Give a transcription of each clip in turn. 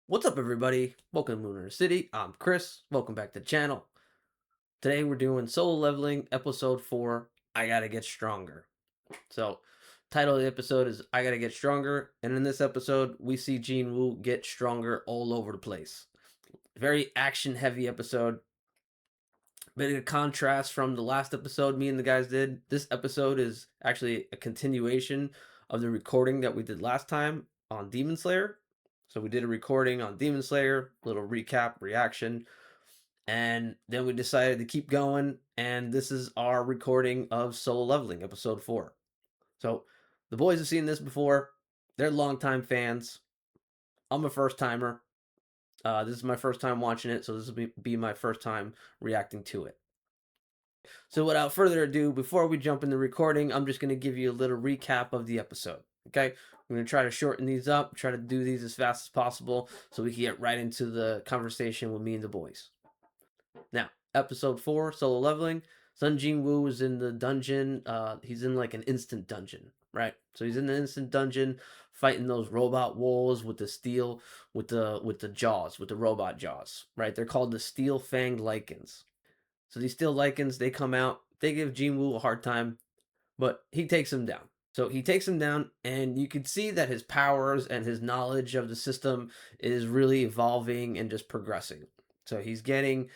What's up, everybody? Welcome to Lunar City. I'm Chris. Welcome back to the channel. Today we're doing Solo Leveling Episode 4, I Gotta Get Stronger. So, title of the episode is I Gotta Get Stronger, and in this episode, we see Jin Woo get stronger all over the place. Very action-heavy episode. Bit of contrast from the last episode me and the guys did. This episode is actually a continuation of the recording that we did last time on Demon Slayer. So we did a recording on Demon Slayer, little recap, reaction, and then we decided to keep going. And this is our recording of Solo Leveling, episode 4. So the boys have seen this before. They're longtime fans. I'm a first timer. This is my first time watching it, so this will be my first time reacting to it. So without further ado, before we jump in the recording, I'm just going to give you a little recap of the episode. Okay, I'm going to try to shorten these up, try to do these as fast as possible so we can get right into the conversation with me and the boys. Now, episode 4, Solo Leveling. Sun Jin Woo is in the dungeon. He's in like an instant dungeon, right? So he's in the instant dungeon fighting those robot wolves with the steel, with the jaws, with the robot jaws, right? They're called the steel fanged lichens. So these steel lichens, they come out, they give Jin Woo a hard time, but he takes them down. So he takes him down, and you can see that his powers and his knowledge of the system is really evolving and just progressing. So he's getting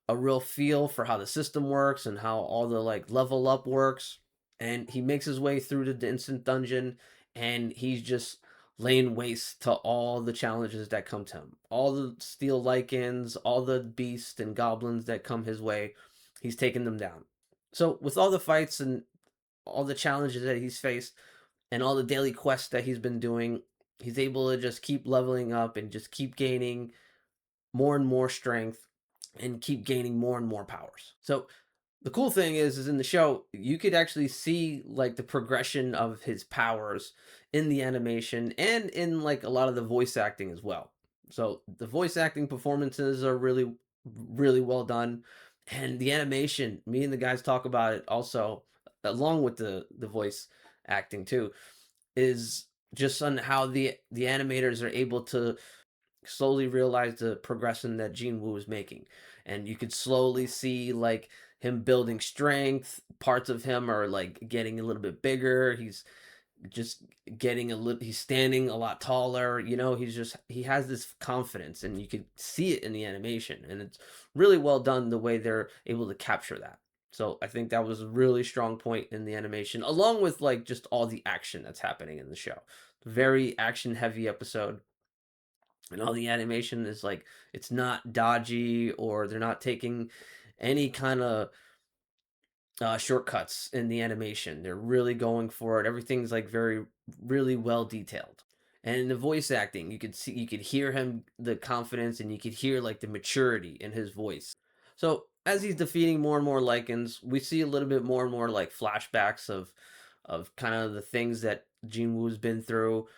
a real feel for how the system works and how all the like level up works. And he makes his way through the instant dungeon, and he's just laying waste to all the challenges that come to him. All the steel lichens, all the beasts and goblins that come his way, he's taking them down. So with all the fights and all the challenges that he's faced and all the daily quests that he's been doing, he's able to just keep leveling up and just keep gaining more and more strength and keep gaining more and more powers. So the cool thing is in the show you could actually see like the progression of his powers in the animation and in like a lot of the voice acting as well. So the voice acting performances are really well done, and the animation, me and the guys talk about it also along with the voice acting too, is just on how the animators are able to slowly realize the progression that Jin Woo is making. And you could slowly see like him building strength. Parts of him are like getting a little bit bigger. He's just getting a little, he's standing a lot taller. He has this confidence, and you could see it in the animation. And it's really well done the way they're able to capture that. So I think that was a really strong point in the animation, along with like just all the action that's happening in the show. Very action heavy episode, and all the animation is like it's not dodgy, or they're not taking any kind of shortcuts in the animation. They're really going for it. Everything's like very really well detailed. And in the voice acting, you could hear him, the confidence, and you could hear like the maturity in his voice. So as he's defeating more and more lichens, we see a little bit more and more like flashbacks of kind of the things that Jin Woo's been through,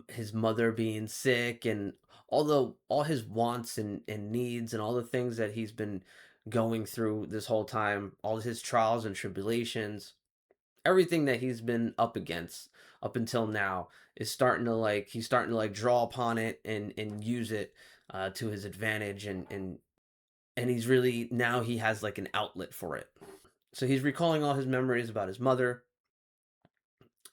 his mother being sick, and all his wants and needs and all the things that he's been going through this whole time, all his trials and tribulations, everything that he's been up against up until now is starting to like he's starting to like draw upon it and use it to his advantage, and he's really now he has like an outlet for it. So he's recalling all his memories about his mother,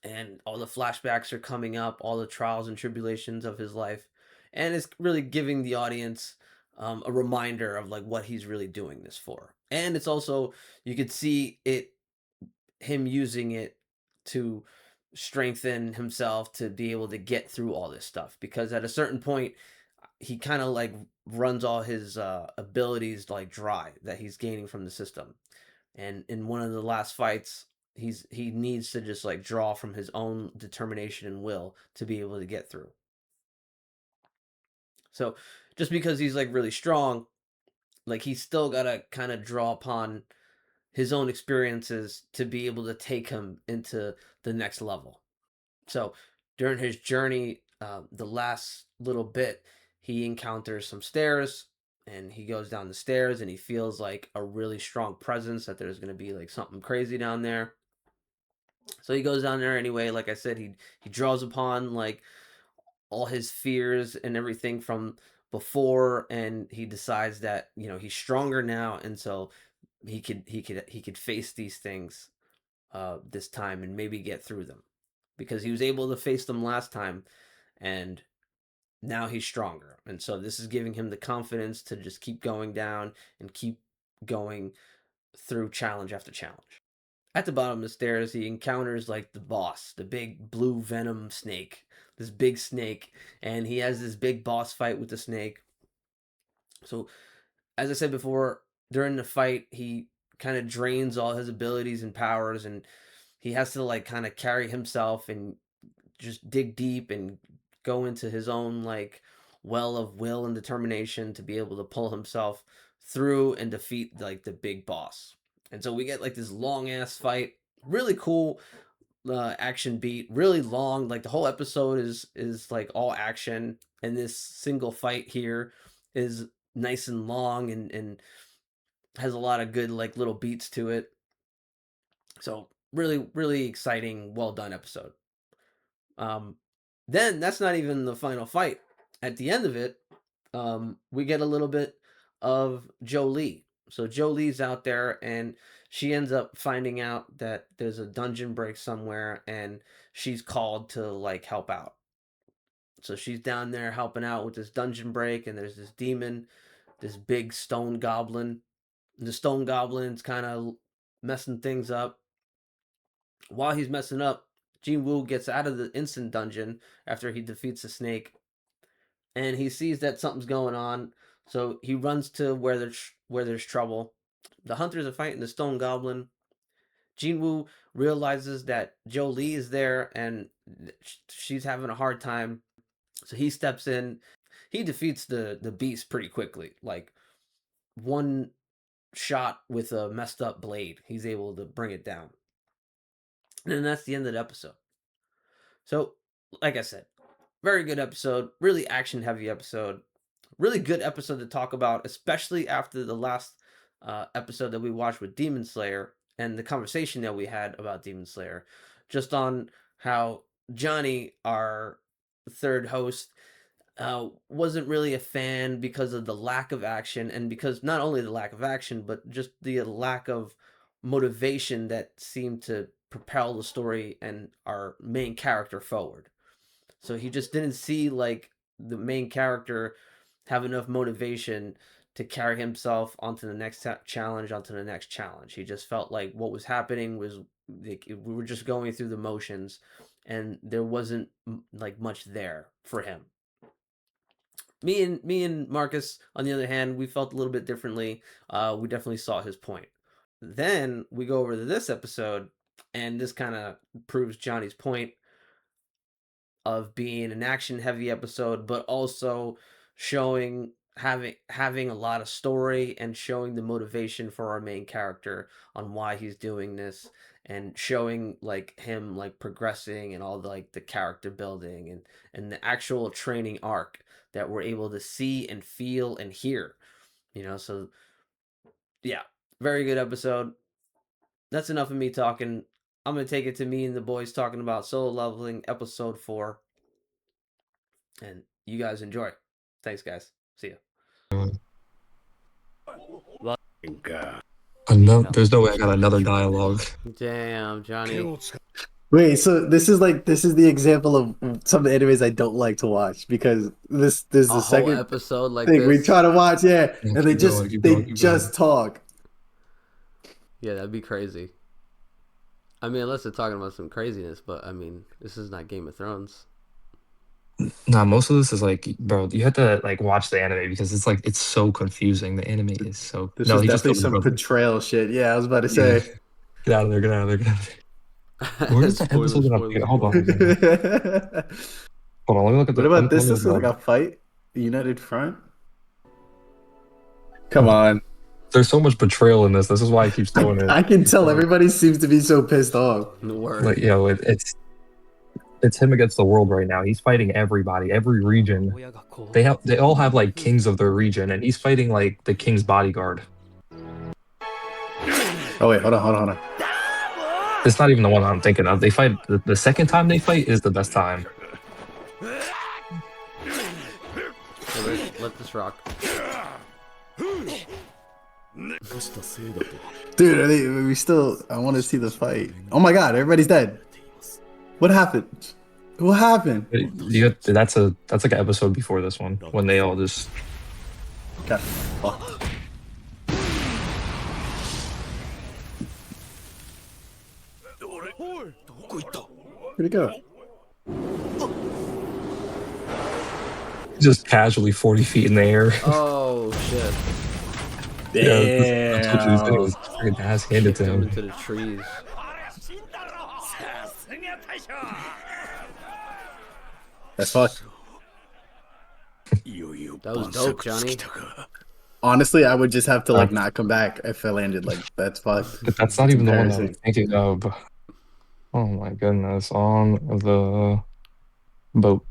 and all the flashbacks are coming up, all the trials and tribulations of his life, and it's really giving the audience a reminder of like what he's really doing this for. And it's also, you could see it, him using it to strengthen himself to be able to get through all this stuff, because at a certain point he kind of like runs all his abilities like dry that he's gaining from the system. And in one of the last fights, he needs to just like draw from his own determination and will to be able to get through. So just because he's like really strong, like he's still got to kind of draw upon his own experiences to be able to take him into the next level. So during his journey, the last little bit, he encounters some stairs, and he goes down the stairs, and he feels like a really strong presence, that there's going to be like something crazy down there. So he goes down there anyway. Like I said, he draws upon like all his fears and everything from before, and he decides that he's stronger now, and so he could face these things this time and maybe get through them, because he was able to face them last time, and now he's stronger, and so this is giving him the confidence to just keep going down and keep going through challenge after challenge. At the bottom of the stairs, he encounters like the boss, the big blue venom snake, this big snake, and he has this big boss fight with the snake. So, as I said before, during the fight, he kind of drains all his abilities and powers, and he has to like kind of carry himself and just dig deep and go into his own like well of will and determination to be able to pull himself through and defeat like the big boss. And so we get like this long ass fight, really cool action beat, really long. Like the whole episode is like all action, and this single fight here is nice and long and has a lot of good like little beats to it. So really, really exciting, well done episode. Then that's not even the final fight. At the end of it, we get a little bit of Jolie. So Jolie's out there, and she ends up finding out that there's a dungeon break somewhere, and she's called to like help out. So she's down there helping out with this dungeon break, and there's this demon, this big stone goblin. The stone goblin's kind of messing things up. While he's messing up, Jin-Woo gets out of the instant dungeon after he defeats the snake, and he sees that something's going on. So he runs to where there's trouble. The hunters are fighting the stone goblin. Jin-Woo realizes that Jolie is there, and she's having a hard time. So he steps in. He defeats the beast pretty quickly. Like one shot with a messed up blade, he's able to bring it down. And that's the end of the episode. So, like I said, very good episode, really action heavy episode, really good episode to talk about, especially after the last episode that we watched with Demon Slayer and the conversation that we had about Demon Slayer, just on how Johnny, our third host, wasn't really a fan because of the lack of action, and because not only the lack of action, but just the lack of motivation that seemed to propel the story and our main character forward. So he just didn't see like the main character have enough motivation to carry himself onto the next challenge, onto the next challenge. He just felt like what was happening was like, we were just going through the motions, and there wasn't like much there for him. Me and Marcus, on the other hand, we felt a little bit differently. We definitely saw his point. Then we go over to this episode, and this kind of proves Johnny's point of being an action heavy episode, but also showing having a lot of story and showing the motivation for our main character on why he's doing this, and showing like him like progressing and all the like the character building and the actual training arc that we're able to see and feel and hear. So yeah, very good episode. That's enough of me talking. I'm going to take it to me and the boys talking about Solo Leveling episode 4. And you guys enjoy. Thanks, guys. See ya. No, there's no way I got another dialogue. Damn, Johnny. Wait, so this is the example of some of the animes I don't like to watch, because this is the second episode like thing this. we try to watch, and they just talk. Yeah, that'd be crazy. I mean, unless they're talking about some craziness, but I mean, this is not Game of Thrones. Nah, most of this is like, bro, you have to like watch the anime because it's like it's so confusing. The anime is so. This is definitely some portrayal shit. Yeah, I was about to say. Get out of there! Get out of there! Get out of there! Where's the episode gonna? Hold on. Hold on. Let me look at the. What about this? This is like a fight. United Front. Come on. There's so much betrayal in this. This is why I keep throwing it. I can tell everybody seems to be so pissed off. Like, it's him against the world right now. He's fighting everybody, every region. They all have like kings of their region, and he's fighting like the king's bodyguard. Oh wait, hold on. It's not even the one I'm thinking of. They fight the second time they fight is the best time. Let this rock. Dude, we still. I want to see the fight. Oh my god, everybody's dead. What happened? What happened? That's like an episode before this one when they all just. Got fucked. Where'd it go? Just casually 40 feet in the air. Oh shit! Yeah, that's what he was doing. Was freaking ass handed to Kicked him him. into the trees. That's fucked. That was dope, Johnny. Honestly, I would just have to like not come back if I landed. Like that's fucked. But that's not even the one that I'm embarrassing. thinking of. Oh my goodness, on the boat.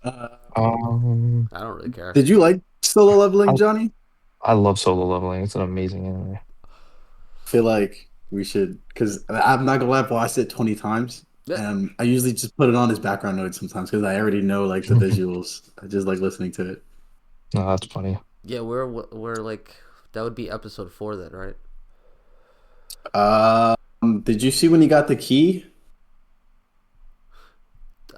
I don't really care. Did you like solo leveling, Johnny? I love Solo Leveling. It's an amazing anime. I feel like we should, because I'm not gonna lie, I've watched it 20 times. Yeah. And I usually just put it on as background noise sometimes because I already know like the visuals. I just like listening to it. No, that's funny. Yeah, we're like that would be episode 4 then, right? Did you see when he got the key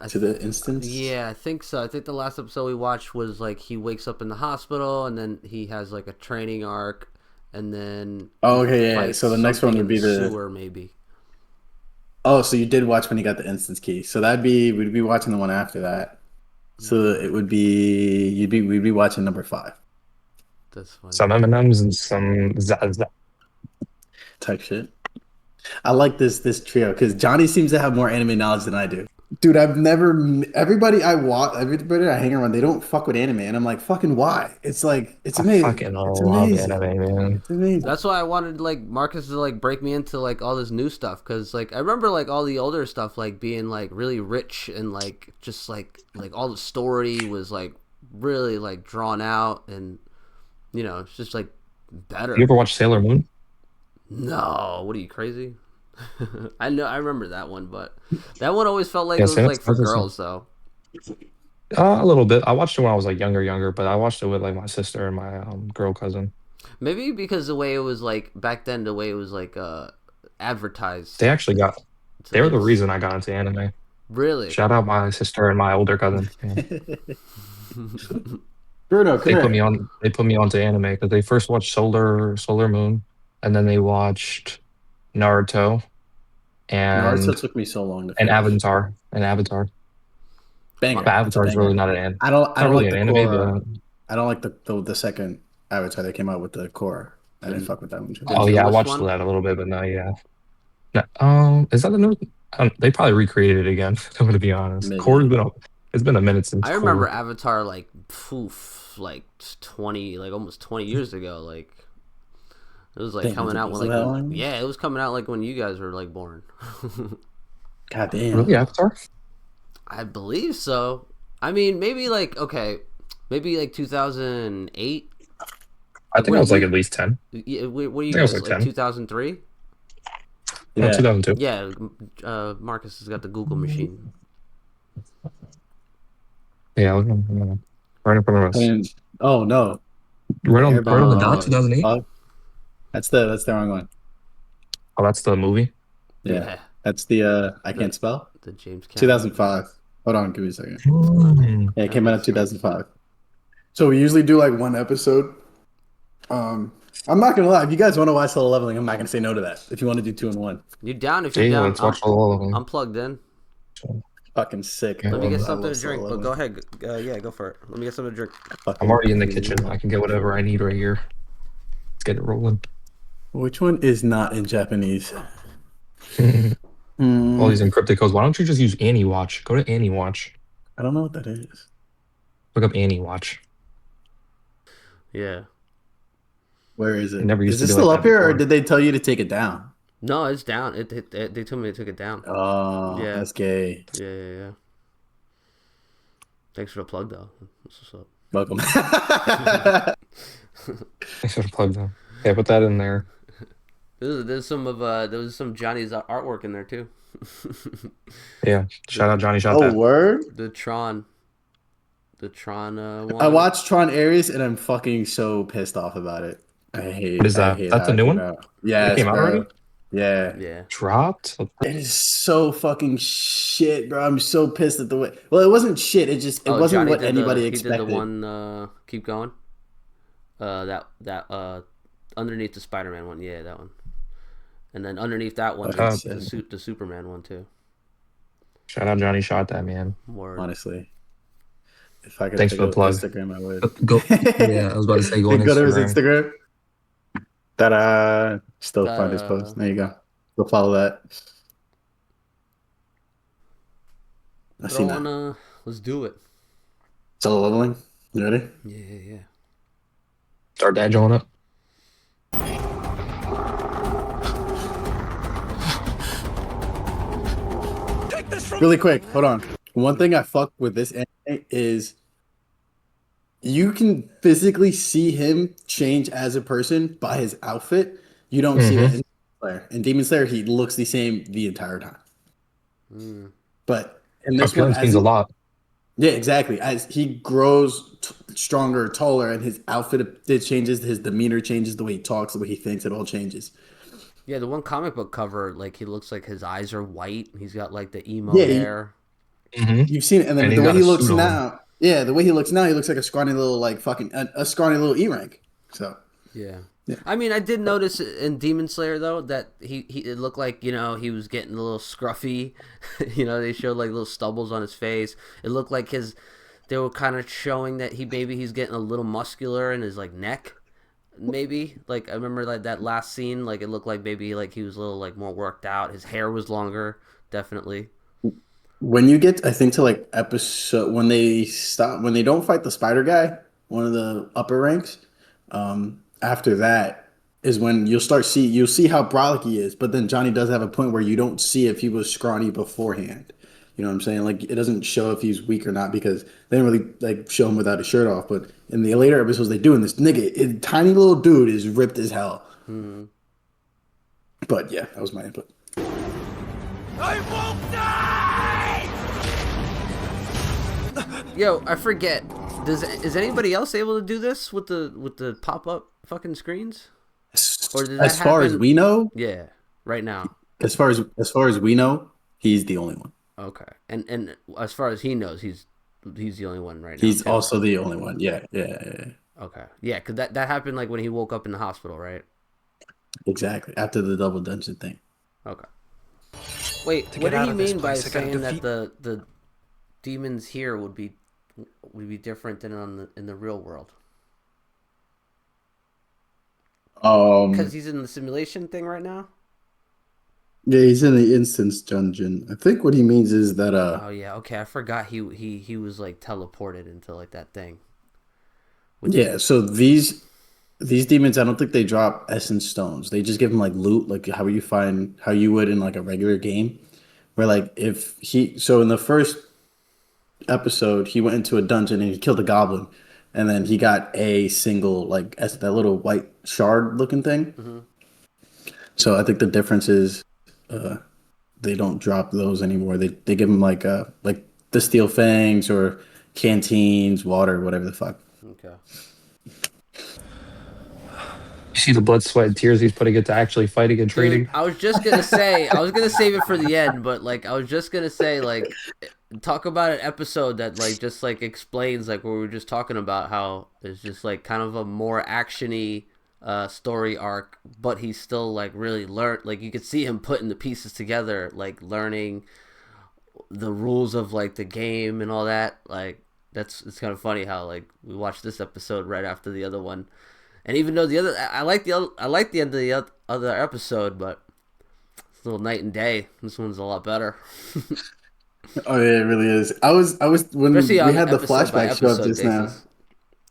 I to the instance? Yeah, I think so. I think the last episode we watched was like he wakes up in the hospital and then he has like a training arc and then Oh, okay, he yeah. fights So the next one something would be in the. sewer maybe. Oh, so you did watch when he got the instance key. So we'd be watching the one after that. So it would be we'd be watching number 5 That's funny. Some M&Ms and some Zaza. type shit. I like this trio because Johnny seems to have more anime knowledge than I do. Dude, everybody I hang around, they don't fuck with anime, and I'm like, fucking why? It's like it's I amazing. fucking It's love amazing. anime, man. It's amazing. That's why I wanted like Marcus to like break me into like all this new stuff because like I remember like all the older stuff like being like really rich and like just like all the story was like really like drawn out and you know it's just like better. You ever watch Sailor Moon? No, what are you crazy? I know I remember that one, but that one always felt like Yeah, it was same- like for same- girls though. A little bit. I watched it when I was like younger, but I watched it with like my sister and my girl cousin. Maybe because the way it was like back then, the way it was like advertised. They actually got. to They were the this. reason I got into anime. Really. Shout out my sister and my older cousin. Yeah. Bruno, They come put me here. on. They put me onto anime because they first watched Solar Moon, and then they watched Naruto, and Naruto took me so long to and finish. Avatar, and Avatar. Banger. But Avatar is Banger. really not an anime. I don't Not really like an the anime, core. but I don't like the second Avatar that came out with the core. I didn't fuck with that one. Too. The oh yeah, I newest watched one? that a little bit, but no, yeah. No, is that the new? They probably recreated it again. I'm gonna be honest. Maybe. Core's been it's been a minute since. I remember Core. Avatar like like 20 like almost 20 years ago like it was like Damn, coming out was when it like that long? yeah it was coming out like when you guys were like born. God damn. Really Avatar? I believe so. I mean maybe like okay maybe like 2008. I think I was like at least 10. Yeah, what are you I think I was guys like like 10. 2003? No, Yeah. 2002. Yeah, Marcus has got the Google machine. Yeah, right in front of us. Oh no. Right on the Airbender. dot. 2008. Oh, that's the wrong one. Oh, that's the movie. Yeah. That's the I can't spell. The James Cameron. 2005. Hold on, give me a second. Yeah, it came out in 2005. So we usually do like one episode. I'm not gonna lie. If you guys want to watch Solo Leveling, I'm not gonna say no to that. If you want to do 2 in 1, You down? If you're Yeah, down, let's watch all of them. I'm plugged in. fucking sick. Yeah. Let me get I something love to drink. Solo But go Leveling. ahead. Yeah, go for it. Let me get something to drink. I'm already in the kitchen. I can get whatever I need right here. Let's get it rolling. Which one is not in Japanese? All Hmm, these encrypted codes. Why don't you just use AnyWatch? Go to AnyWatch. I don't know what that is. Look up AnyWatch. Yeah. Where is it? I never used Is to it do still like up that here, or before. did they tell you to take it down? No, it's down. They told me they took it down. Oh, Yeah. that's gay. Yeah. Thanks for the plug, though. That's what's up. Welcome. I should have plugged them. Yeah, put that in there. There's some Johnny's artwork in there too. Yeah. Shout out Johnny. Shout Oh, that. word? The Tron The Tron I one. watched Tron Ares and I'm fucking so pissed off about it. What is I that? hate That's how a it new turned one? out. It Yes, came out bro. already? Yeah. Yeah. Dropped? It is so fucking shit, bro. I'm so pissed at the way. Well, it wasn't shit. It Oh, wasn't Johnny what did the anybody he did the expected. one keep going. That underneath the Spider-Man one, yeah, that one. And then underneath that one Fucking the Superman one too. Shout out Johnny Shot that, man. More honestly. If I could Thanks pick for the up plug. Instagram, I would. Go. Yeah, I was about to say go on Go to his Instagram. Instagram. Ta-da! Still find his uh post. There you go. Go follow that. I've seen throw that. on let's do it. Solo leveling. You ready? Yeah. Start that joint up. Really quick, hold on. One thing I fuck with this anime is you can physically see him change as a person by his outfit. You don't see that in Demon Slayer. In Demon Slayer, he looks the same the entire time. Mm. But in this one, Appearance means a lot. yeah, exactly. As he grows stronger, taller, and his outfit it changes, his demeanor changes, the way he talks, the way he thinks, it all changes. Yeah, the one comic book cover, like he looks like his eyes are white. He's got like the emo Yeah, hair. you've seen it, and then And he's the way got he a looks suit on. now, yeah, the way he looks now, he looks like a scrawny little, like fucking a scrawny little E rank. So Yeah. Yeah. I mean, I did notice in Demon Slayer though that he it looked like he was getting a little scruffy. They showed like little stubbles on his face. It looked like they were kind of showing that he's getting a little muscular in his like neck. Maybe like I remember like that last scene, like it looked like maybe like he was a little like more worked out. His hair was longer, definitely. when you get, I think to like episode when they don't fight the spider guy, one of the upper ranks. After that is when you'll see how brolic he is, but then Johnny does have a point where you don't see if he was scrawny beforehand. You know what I'm saying? Like it doesn't show if he's weak or not because they don't really like show him without his shirt off. But in the later episodes, they do. And this tiny little dude is ripped as hell. Mm-hmm. But yeah, that was my input. I won't die! Yo, I forget. Is anybody else able to do this with the pop up fucking screens? Or did that As far as happen- we know, Yeah, right now. as far as we know, he's the only one. Okay, and as far as he knows, he's the only one right now. He's too. also the only one. Yeah. Okay, yeah, because that happened like when he woke up in the hospital, right? Exactly. After the double dungeon thing. Okay. Wait, To what get did out he of this mean by place, I gotta saying that defeat- the demons here would be different than in the real world? Because he's in the simulation thing right now. Yeah, he's in the instance dungeon. I think what he means is that Oh yeah, okay. I forgot he was like teleported into like that thing. yeah, so these demons, I don't think they drop essence stones. They just give them like loot, like how you would in like a regular game. Where like so in the first episode, he went into a dungeon and he killed a goblin, and then he got a single like that little white shard looking thing. Mm-hmm. So I think the difference is they don't drop those anymore. They give him like the steel fangs or canteens, water, whatever the fuck. Okay. You see the blood, sweat, and tears he's putting into actually fighting and trading. Dude, I was just gonna say, I was gonna save it for the end, but like I was just gonna say, like, talk about an episode that like just like explains like what we were just talking about, how there's just like kind of a more actiony story arc, but he's still like really learned. Like you could see him putting the pieces together, like learning the rules of like the game and all that. Like it's kind of funny how like we watched this episode right after the other one. And even though I like the end of the other episode, but it's a little night and day. This one's a lot better. Oh yeah, it really is. I was when Especially we on had the episode by flashback show up episode just now. basis.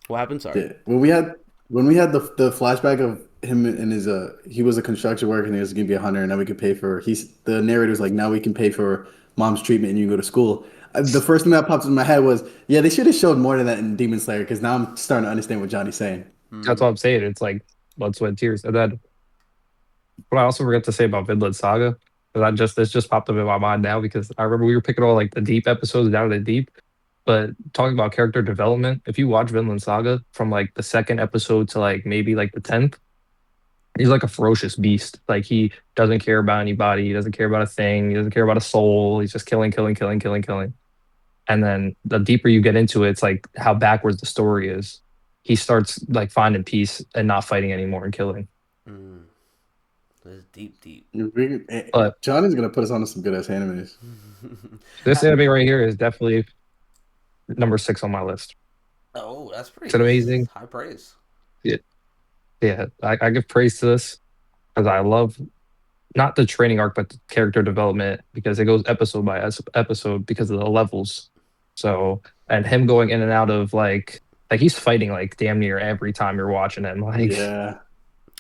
What happened? Sorry. Yeah, when we had the flashback of him and his he was a construction worker and he was gonna be a hunter and now we could pay for the narrator's like now we can pay for mom's treatment and you can go to school. The first thing that popped in my head was yeah they should have showed more than that in Demon Slayer because now I'm starting to understand what Johnny's saying. That's what I'm saying. It's like blood, sweat, and tears. And then what I also forgot to say about Vinland Saga, this just popped up in my mind now because I remember we were picking all like the deep episodes down in the deep. But talking about character development, if you watch Vinland Saga from like the second episode to like maybe like the 10th, he's like a ferocious beast. Like he doesn't care about anybody. He doesn't care about a thing. He doesn't care about a soul. He's just killing, killing, killing, killing, killing. And then the deeper you get into it, it's like how backwards the story is. He starts like finding peace and not fighting anymore and killing. Mm. That's deep, deep. But Johnny's gonna put us on to some good ass animes. this anime right here is definitely number 6 on my list. Oh, that's pretty. It's amazing. High praise. Yeah, I give praise to this because I love not the training arc, but the character development because it goes episode by episode because of the levels. So, and him going in and out of like he's fighting like damn near every time you're watching him. Like, Yeah.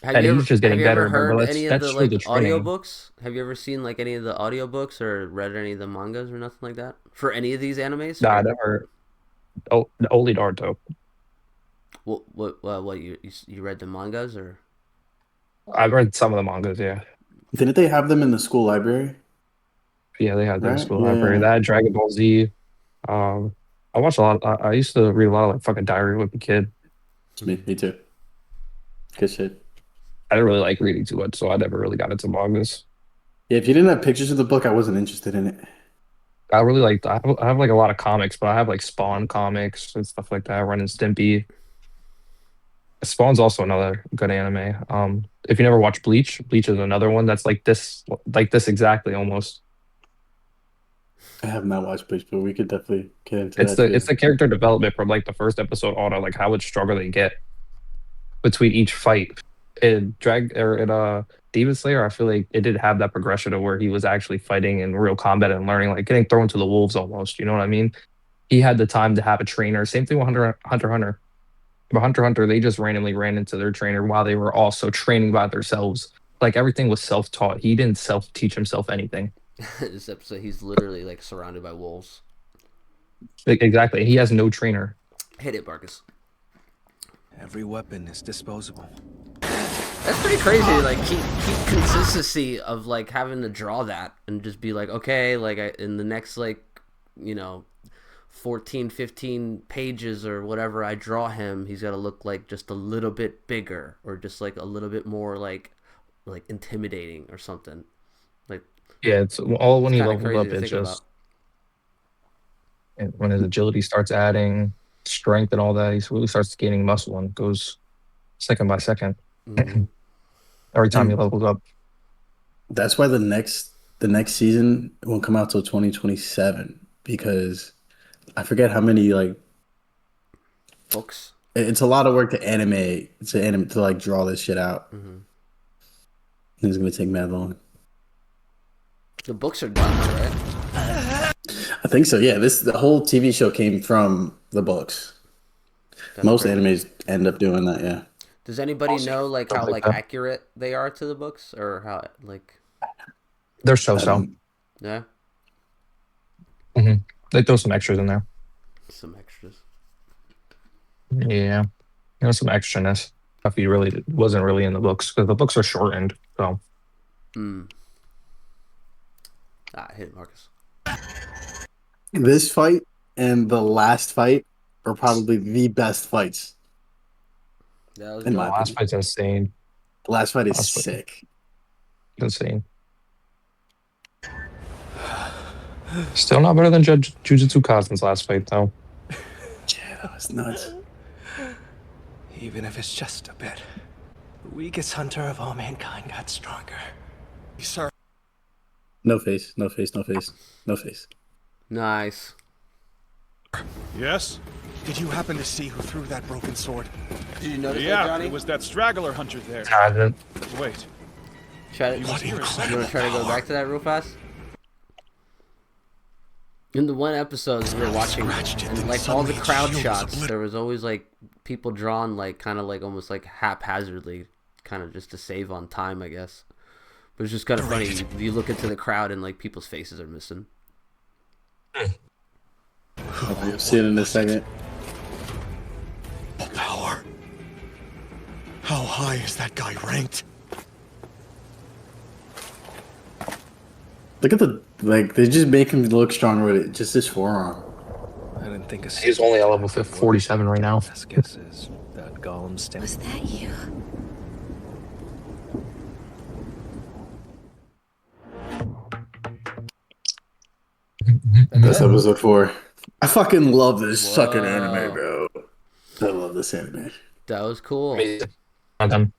and he's just getting better and better. Heard any of the like the training. audiobooks? Have you ever seen like any of the audiobooks or read any of the mangas or nothing like that for any of these animes? Nah, I never. Oh, only Naruto. What you read the mangas or? I've read some of the mangas. Yeah, Didn't they have them in the school library? yeah, they had their Right? school Yeah. library. That Dragon Ball Z. I watched a lot. I used to read a lot of like fucking Diary of a Kid. Me too. Good shit. I didn't really like reading too much, so I never really got into mangas. Yeah, if you didn't have pictures of the book, I wasn't interested in it. I really like. I have like a lot of comics, but I have like Spawn comics and stuff like that. Ren and Stimpy. Spawn's also another good anime. If you never watched Bleach, Bleach is another one that's like this exactly almost. I have not watched Bleach, but we could definitely get into It's that. the character development from like the first episode on, like how much stronger they get between each fight. In Demon Slayer, I feel like it did have that progression of where he was actually fighting in real combat and learning, like getting thrown to the wolves almost. You know what I mean? He had the time to have a trainer. Same thing with Hunter x Hunter. But Hunter x Hunter, they just randomly ran into their trainer while they were also training by themselves. Like everything was self-taught. He didn't self-teach himself anything. This episode, he's literally like surrounded by wolves. Exactly. He has no trainer. Hit it, Marcus. Every weapon is disposable. That's pretty crazy. Like keep consistency of like having to draw that and just be like, okay, like in the next like 14, 15 pages or whatever I draw him, he's got to look like just a little bit bigger or just like a little bit more like intimidating or something. Like Yeah, it's all when he kinda levels crazy up. to It's think just and when his agility starts adding strength and all that, he really starts gaining muscle and goes second by second Mhm. every time he levels up. That's why the next season won't come out till 2027 because I forget how many like Books. it's a lot of work to animate to like draw this shit out. Mhm. It's gonna take mad long. The books are done, right? I think so. Yeah, the whole TV show came from the books. That's Most crazy. animes end up doing that. Yeah. Does anybody know like how like accurate they are to the books or how like They're so. yeah, They throw some extras in there. some extras. Yeah, some extraness stuff he really wasn't really in the books because the books are shortened. So Hit it, Marcus. This fight and the last fight are probably the best fights. That was In good. my the last fight's insane. The last fight is Last fight. sick. Insane. Still not better than Jujutsu Kaisen's last fight though. Yeah, that was nuts. Even if it's just a bit. The weakest hunter of all mankind got stronger. Sir. No face. No face. No face. No face. Nice. Yes? Did you happen to see who threw that broken sword? Did you notice that, Yeah, Johnny? it was that straggler hunter there. I didn't. Wait. Try to, He was here a you second want to try to go back to that real fast? In the one episode we were watching, Scratched it and and like all the suddenly crowd shield was shots, obliterated. there was always like people drawn like kind of like almost like haphazardly, kind of just to save on time, I guess. But it's just kind of funny. You look into the crowd and like people's faces are missing. You'll see it in a second. Power. How high is that guy ranked? Look at they just make him look stronger with it. Just his forearm. didn't think a He's only at level 47 right now. Best guess is that Gollum Was that you? That's episode 4. I fucking love this fucking anime, Whoa. bro. I love this anime. That was cool. Amazing. Not done.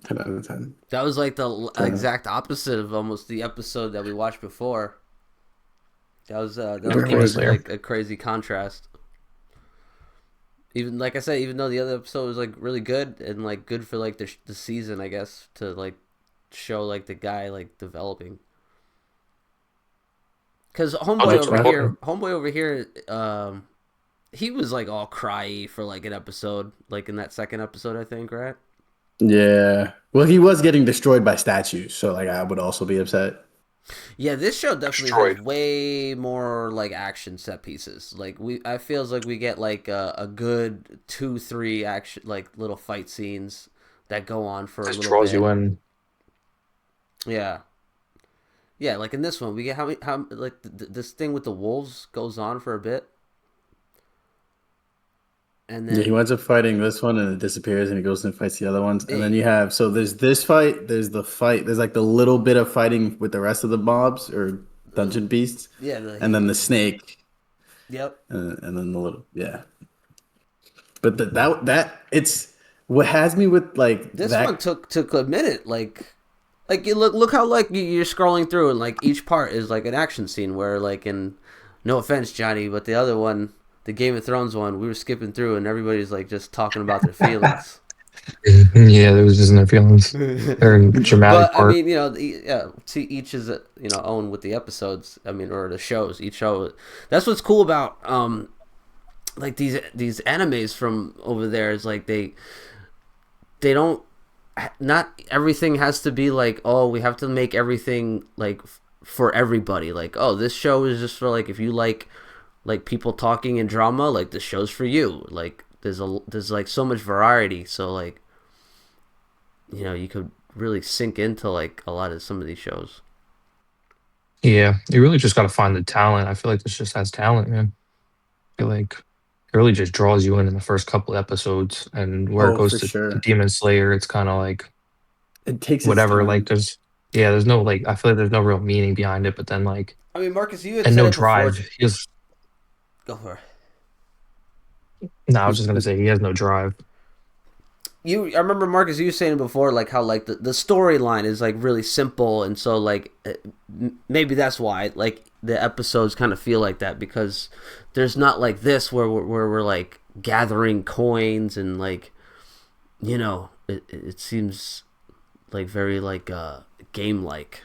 10 out of 10. That was like the exact opposite of almost the episode that we watched before. That was Slayer. like a crazy contrast. Even like I said, even though the other episode was like really good and like good for like the season, I guess, to like show like the guy like developing. Because that's important. homeboy over here, he was like all cryy for like an episode, like in that second episode, I think, right? Yeah. Well, he was getting destroyed by statues, so like I would also be upset. Yeah, this show definitely has way more like action set pieces. Like I feels like we get like a good 2-3 action like little fight scenes that go on for This a little draws bit. you in. Yeah, yeah. Like in this one, we get how like this thing with the wolves goes on for a bit, and then Yeah, he winds up fighting this one and it disappears and he goes and fights the other ones. And then you have, so there's this fight, there's the fight, there's like the little bit of fighting with the rest of the mobs or dungeon beasts, yeah, and then the snake, yep. and then the little, yeah. But that it's what has me with like This that. one took a minute. Like you look how like you're scrolling through and like each part is like an action scene where like in no offense Johnny, but the other one, the Game of Thrones one, we were skipping through and everybody's like just talking about their feelings. Yeah, there was just in their feelings. They're in dramatic But part. I mean, you know, to each is own with the episodes. I mean, or the shows. Each show. That's what's cool about like these animes from over there is like they don't, not everything has to be like, oh, we have to make everything like for everybody. Like, oh, this show is just for like if you like people talking and drama, like this show's for you. Like there's like so much variety, so like you could really sink into like a lot of some of these shows. Yeah, you really just got to find the talent. I feel like this just has talent, man. I feel like it really just draws you in the first couple episodes, and where it Oh, goes for to sure. Demon Slayer, it's kind of like It takes its whatever. time. Like there's no like, I feel like there's no real meaning behind it. But then like, I mean, Marcus, you had and said no it before. drive. He has. Go for it. No, I was just gonna say he has no drive. I remember Marcus, you were saying before, like how like the storyline is like really simple, and so like maybe that's why like the episodes kind of feel like that, because there's not like this where we're like gathering coins and like it seems like very like game like.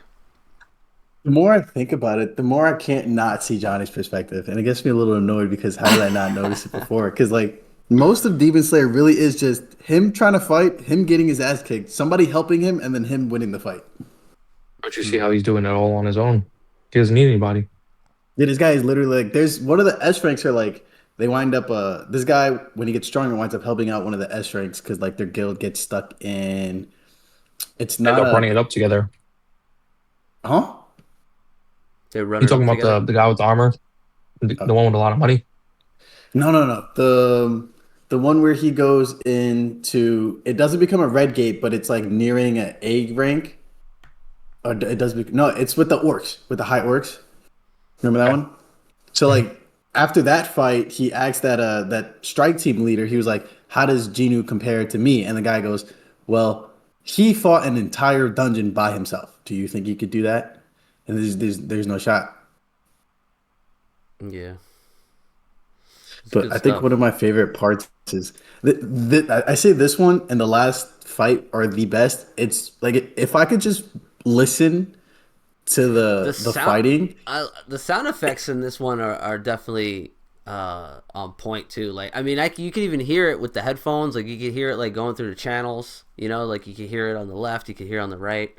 The more I think about it, the more I can't not see Johnny's perspective, and it gets me a little annoyed because how did I not notice it before? Because like most of Demon Slayer really is just him trying to fight, him getting his ass kicked, somebody helping him, and then him winning the fight. But you see how he's doing it all on his own. He doesn't need anybody. Yeah, this guy is literally like, there's one of the S ranks are like, they wind up, this guy, when he gets stronger, winds up helping out one of the S ranks because like their guild gets stuck in, it's End not up running it up together. huh? They run. You talking about the guy with the armor, the one with a lot of money? No. The one where he goes into, it doesn't become a red gate, but it's like nearing an A rank. Or it does no, it's with the orcs, with the high orcs. Remember that one? So like after that fight, he asked that strike team leader. He was like, "How does Genu compare to me?" And the guy goes, "Well, he fought an entire dungeon by himself. Do you think he could do that?" And there's no shot. Yeah. It's But good I think stuff. one of my favorite parts is I say this one and the last fight are the best. It's like if I could just listen to the sound- fighting. The sound effects in this one are definitely on point too. Like, I mean, you can even hear it with the headphones. Like, you can hear it like going through the channels. Like you can hear it on the left, you can hear it on the right.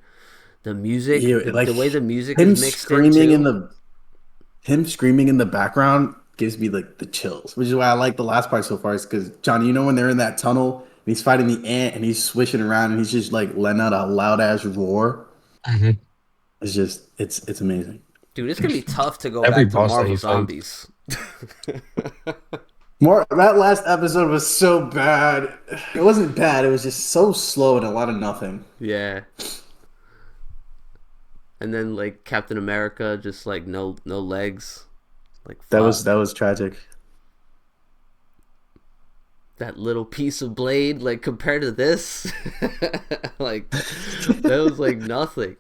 The music, Yeah, the, like, the way the music him is mixed screaming in him screaming in the background gives me like the chills, which is why I like the last part so far. Is because Johnny, when they're in that tunnel and he's fighting the ant and he's swishing around and he's just like letting out a loud ass roar. Mm-hmm. It's just it's amazing. Dude, it's gonna be tough to go Every back to boss that Marvel he fights. Zombies. More that last episode was so bad. It wasn't bad. It was just so slow and a lot of nothing. Yeah. And then like Captain America, just like no legs. Like That fuck. was tragic. That little piece of blade, like compared to this, like that was like nothing.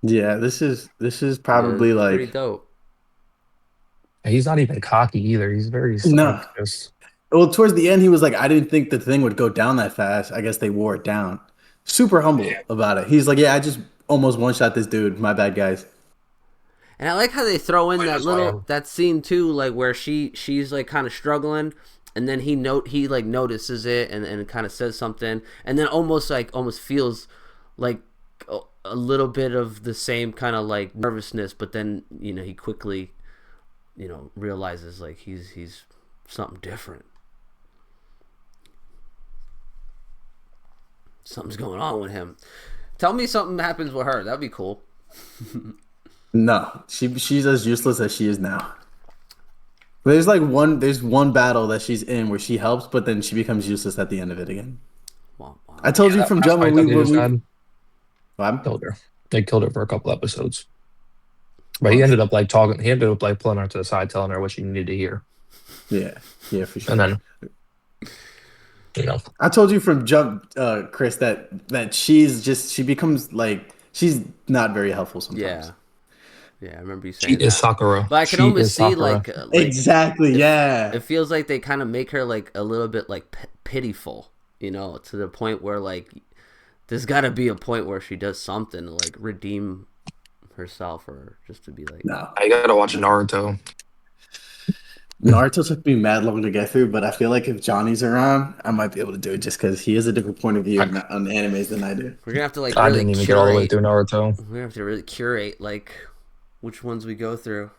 Yeah, this is Yeah, probably it's pretty like dope. He's not even cocky either. He's very no. like just Well, towards the end, he was like, "I didn't think the thing would go down that fast. I guess they wore it down." Super humble about it. He's like, "Yeah, I just almost one shot this dude. My bad, guys." And I like how they throw in I that just little am. that scene too, like where she's like kind of struggling, and then he like notices it and kind of says something, and then almost feels like a little bit of the same kind of like nervousness, but then he quickly realizes like he's something different. Something's going on with him. Tell me something happens with her. That'd be cool. No, she's as useless as she is now. There's one battle that she's in where she helps, but then she becomes useless at the end of it again. Wow, wow. I told you that from last jump fight when that they just had What? killed her. They killed her for a couple episodes. But he ended up like talking. He ended up like pulling her to the side, telling her what she needed to hear, Yeah, yeah, for sure. and then I told you from jump, Chris, that she becomes like she's not very helpful sometimes. Yeah, I remember you she saying is that. Sakura. But I can She almost is see Sakura. Exactly. Yeah. it feels like they kind of make her like a little bit like pitiful, to the point where like there's got to be a point where she does something to like redeem herself or just to be like, No. I gotta watch Naruto. Naruto took me mad long to get through, but I feel like if Johnny's around, I might be able to do it just because he has a different point of view on animes than I do. we're gonna have to like I really didn't even get all the way curate. through Naruto. We have to really curate like which ones we go through.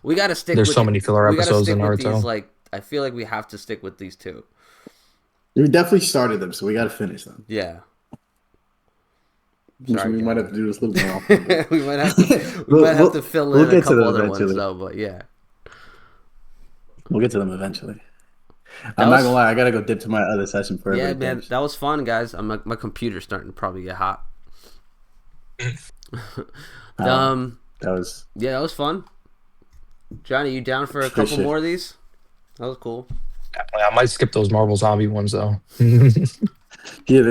We got to stick. There's with so many filler We got to episodes stick in with these. Naruto. Like I feel like we have to stick with these two. We definitely started them, so we got to finish them. Yeah. Which Sorry, we might Gavin. have to do this a little more often. we might have to. We might have to fill in we'll a get to couple them other ones eventually. though. But yeah. We'll get to them eventually. That I'm was- not gonna lie, I gotta go dip to my other session for Yeah, every man, games. that was fun, guys. My computer's starting to probably get hot. That was Yeah, that was fun. Johnny, you down for a For couple sure. more of these? That was cool. I might skip those Marvel Zombie ones though. yeah.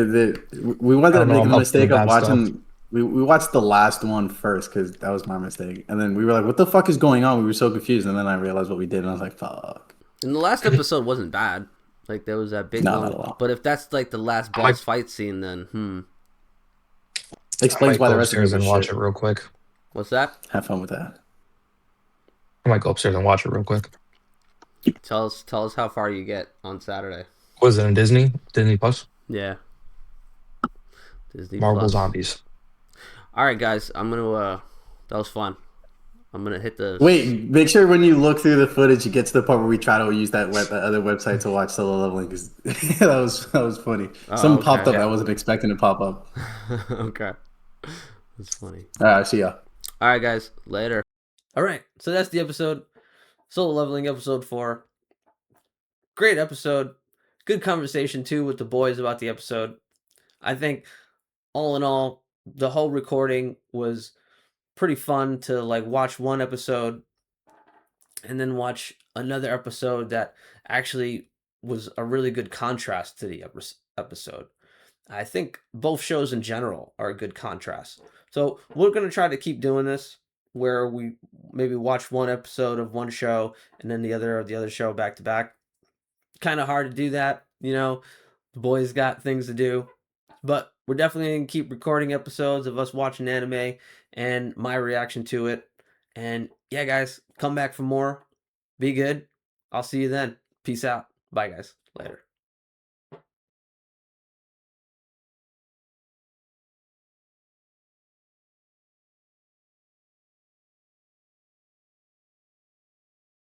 We wanted I to don't know, make I'm the up mistake for of bad stuff. watching. We watched the last one first because that was my mistake, and then we were like, "What the fuck is going on?" We were so confused, and then I realized what we did, and I was like, "Fuck." And the last episode wasn't bad. Like there was that big No, one. not at all. But if that's like the last I might- boss fight scene, then I Explains might why go the rest of upstairs it and was watch shit. it real quick. what's that? Have fun with that. I might go upstairs and watch it real quick. Tell us how far you get on Saturday. Was it in Disney? Disney Plus? Yeah. Disney Marvel Plus. Zombies. All right, guys. I'm gonna. That was fun. I'm gonna hit the. Wait, make sure when you look through the footage, you get to the part where we try to use that other website to watch Solo Leveling. 'Cause that was funny. Oh, Something okay. popped up Yeah. I wasn't expecting to pop up. Okay. That's funny. All right, see ya. All right, guys. Later. All right. So that's the episode. Solo Leveling episode 4. Great episode. Good conversation too with the boys about the episode. I think all in all, the whole recording was pretty fun to like watch one episode and then watch another episode that actually was a really good contrast to the episode. I think both shows in general are a good contrast. So we're going to try to keep doing this where we maybe watch one episode of one show and then the other show back to back. Kind of hard to do that, the boys got things to do, but we're definitely going to keep recording episodes of us watching anime and my reaction to it. And yeah, guys, come back for more. Be good. I'll see you then. Peace out. Bye, guys. Later.